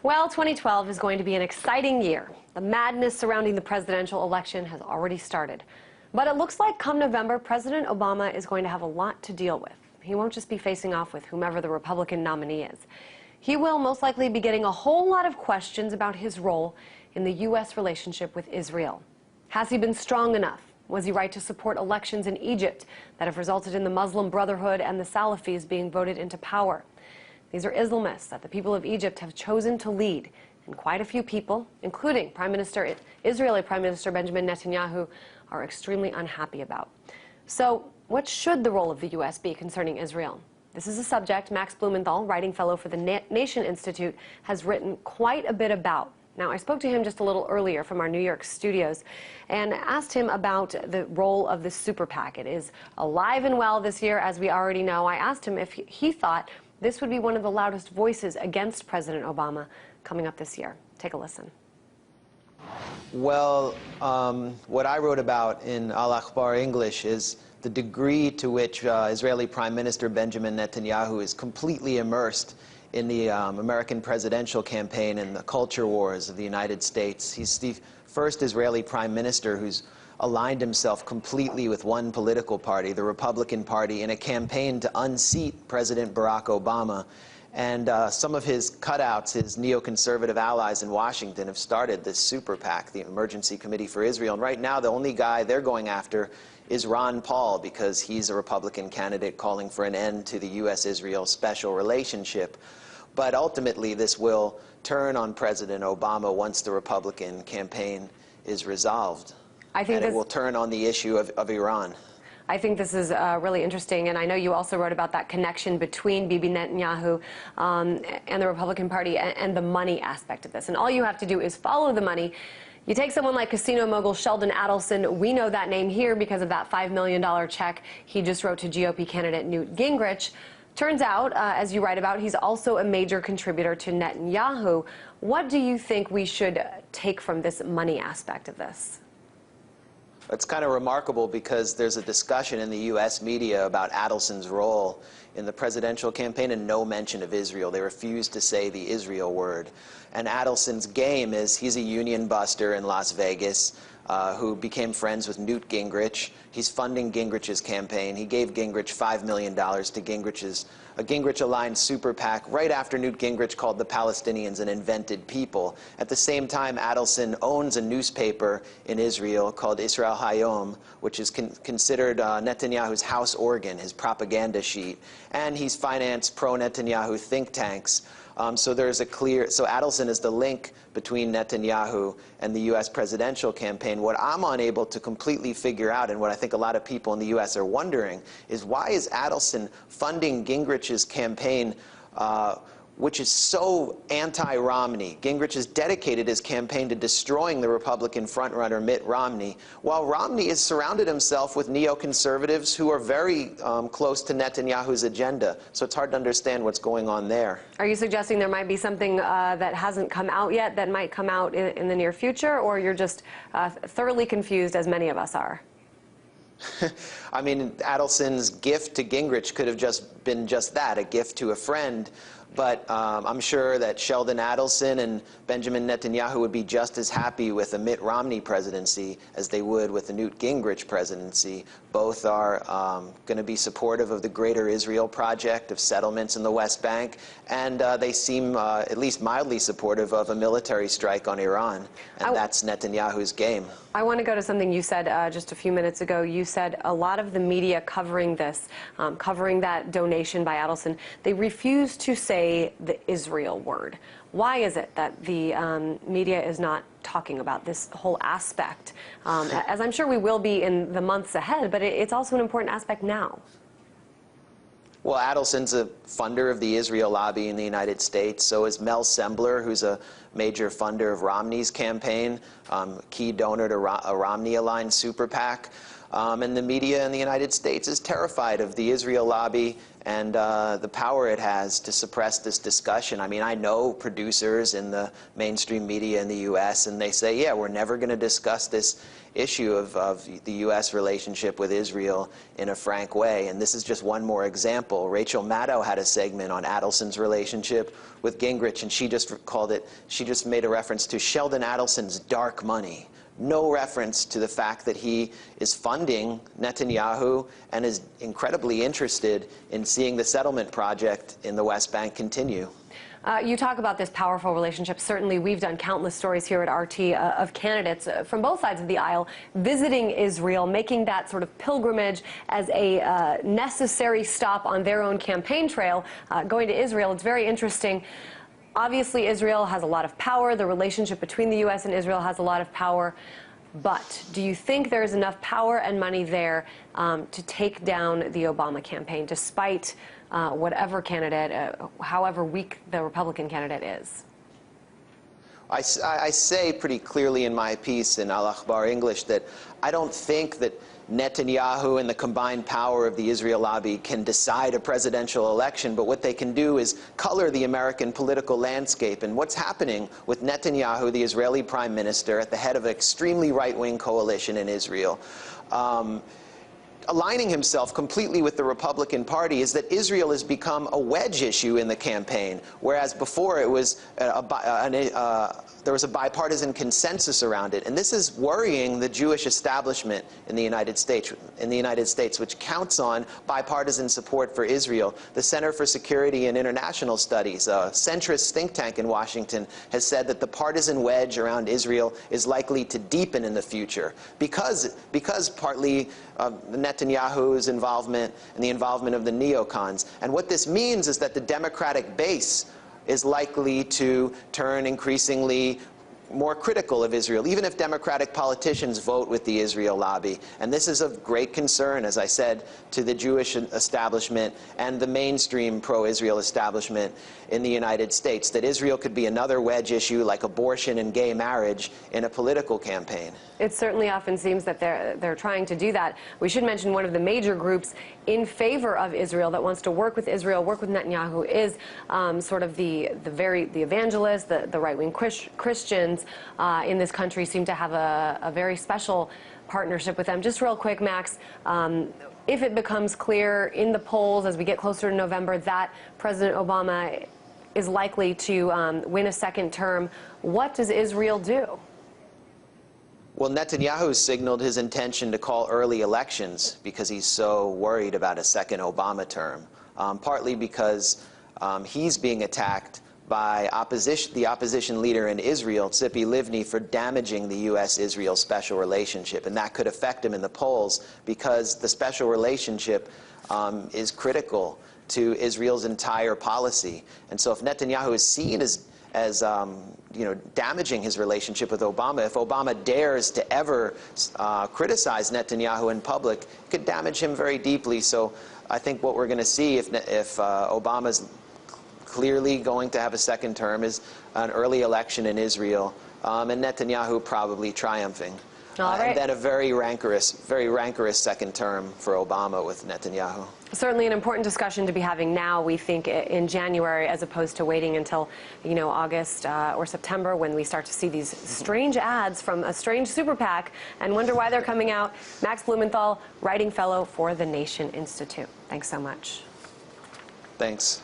Well, 2012 is going to be an exciting year. The madness surrounding the presidential election has already started. But it looks like come November, President Obama is going to have a lot to deal with. He won't just be facing off with whomever the Republican nominee is. He will most likely be getting a whole lot of questions about his role in the U.S. relationship with Israel. Has he been strong enough? Was he right to support elections in Egypt that have resulted in the Muslim Brotherhood and the Salafis being voted into power? These are Islamists that the people of Egypt have chosen to lead, and quite a few people, including Israeli Prime Minister Benjamin Netanyahu, are extremely unhappy about. So, what should the role of the U.S. be concerning Israel? This is a subject Max Blumenthal, writing fellow for the Nation Institute, has written quite a bit about. Now, I spoke to him just a little earlier from our New York studios and asked him about the role of the super PAC. It is alive and well this year, as we already know. I asked him if he thought this would be one of the loudest voices against President Obama coming up this year. Take a listen. Well, what I wrote about in Al Akhbar English is the degree to which Israeli Prime Minister Benjamin Netanyahu is completely immersed in the American presidential campaign and the culture wars of the United States. He's the first Israeli Prime Minister who's aligned himself completely with one political party, the Republican Party, in a campaign to unseat President Barack Obama. And some of his cutouts, his neoconservative allies in Washington, have started this super PAC, the Emergency Committee for Israel. And right now, the only guy they're going after is Ron Paul, because he's a Republican candidate calling for an end to the U.S.-Israel special relationship. But ultimately, this will turn on President Obama once the Republican campaign is resolved. And it will turn on the issue of Iran. I think this is really interesting, and I know you also wrote about that connection between Bibi Netanyahu and the Republican Party and the money aspect of this. And all you have to do is follow the money. You take someone like casino mogul Sheldon Adelson. We know that name here because of that $5 million check he just wrote to GOP candidate Newt Gingrich. Turns out, as you write about, he's also a major contributor to Netanyahu. What do you think we should take from this money aspect of this? It's kind of remarkable because there's a discussion in the U.S. media about Adelson's role in the presidential campaign and no mention of Israel. They refuse to say the Israel word. And Adelson's game is he's a union buster in Las Vegas who became friends with Newt Gingrich. He's funding Gingrich's campaign. He gave Gingrich $5 million to a Gingrich-aligned super PAC right after Newt Gingrich called the Palestinians an invented people. At the same time, Adelson owns a newspaper in Israel called Israel Hayom, which is considered Netanyahu's house organ, his propaganda sheet. And he's financed pro-Netanyahu think tanks. So there's a so Adelson is the link between Netanyahu and the U.S. presidential campaign. What I'm unable to completely figure out, and what I think a lot of people in the U.S. are wondering, is why is Adelson funding Gingrich's campaign, which is so anti-Romney? Gingrich has dedicated his campaign to destroying the Republican frontrunner Mitt Romney, while Romney has surrounded himself with neoconservatives who are very close to Netanyahu's agenda. So it's hard to understand what's going on there. Are you suggesting there might be something that hasn't come out yet that might come out in the near future, or you're just thoroughly confused, as many of us are? I mean, Adelson's gift to Gingrich could have just been just that, a gift to a friend. But I'm sure that Sheldon Adelson and Benjamin Netanyahu would be just as happy with a Mitt Romney presidency as they would with the Newt Gingrich presidency. Both are going to be supportive of the Greater Israel Project, of settlements in the West Bank, and they seem at least mildly supportive of a military strike on Iran. And that's Netanyahu's game. I want to go to something you said just a few minutes ago. You said a lot of the media covering this, covering that donation by Adelson, they refuse to say the Israel word. Why is it that the media is not talking about this whole aspect? As I'm sure we will be in the months ahead, but it's also an important aspect now. Well, Adelson's a funder of the Israel lobby in the United States. So is Mel Sembler, who's a major funder of Romney's campaign, key donor to a Romney-aligned super PAC. And the media in the United States is terrified of the Israel lobby and the power it has to suppress this discussion. I mean, I know producers in the mainstream media in the U.S., and they say, yeah, we're never going to discuss this issue of the U.S. relationship with Israel in a frank way. And this is just one more example. Rachel Maddow had a segment on Adelson's relationship with Gingrich, and she just made a reference to Sheldon Adelson's dark money. No reference to the fact that he is funding Netanyahu and is incredibly interested in seeing the settlement project in the West Bank continue. You talk about this powerful relationship. Certainly, we've done countless stories here at RT of candidates from both sides of the aisle visiting Israel, making that sort of pilgrimage as a necessary stop on their own campaign trail, going to Israel. It's very interesting. Obviously, Israel has a lot of power. The relationship between the U.S. and Israel has a lot of power. But do you think there is enough power and money there to take down the Obama campaign, despite whatever candidate, however weak the Republican candidate is? I say pretty clearly in my piece in Al Akhbar English that I don't think that Netanyahu and the combined power of the Israel lobby can decide a presidential election, but what they can do is color the American political landscape. And what's happening with Netanyahu, the Israeli prime minister, at the head of an extremely right-wing coalition in Israel, aligning himself completely with the Republican Party, is that Israel has become a wedge issue in the campaign, whereas before it was there was a bipartisan consensus around it. And this is worrying the Jewish establishment in the United States, which counts on bipartisan support for Israel. The Center for Security and International Studies, a centrist think tank in Washington, has said that the partisan wedge around Israel is likely to deepen in the future because partly Netanyahu's involvement and the involvement of the neocons. And what this means is that the Democratic base is likely to turn increasingly more critical of Israel, even if Democratic politicians vote with the Israel lobby. And this is of great concern, as I said, to the Jewish establishment and the mainstream pro-Israel establishment in the United States, that Israel could be another wedge issue like abortion and gay marriage in a political campaign. It certainly often seems that they're trying to do that. We should mention one of the major groups in favor of Israel that wants to work with Israel, work with Netanyahu, is sort of the evangelists, the right-wing Christians in this country seem to have a very special partnership with them. Just real quick, Max, if it becomes clear in the polls as we get closer to November that President Obama is likely to win a second term, what does Israel do? Well, Netanyahu signaled his intention to call early elections because he's so worried about a second Obama term, partly because he's being attacked by the opposition leader in Israel, Tzipi Livni, for damaging the U.S.-Israel special relationship. And that could affect him in the polls because the special relationship is critical to Israel's entire policy. And so if Netanyahu is seen as damaging his relationship with Obama, if Obama dares to ever criticize Netanyahu in public, it could damage him very deeply. So I think what we're going to see if Obama's clearly going to have a second term is an early election in Israel, and Netanyahu probably triumphing. All right. And then a very rancorous second term for Obama with Netanyahu. Certainly an important discussion to be having now, we think, in January, as opposed to waiting until, August or September, when we start to see these strange ads from a strange super PAC and wonder why they're coming out. Max Blumenthal, writing fellow for the Nation Institute. Thanks so much. Thanks.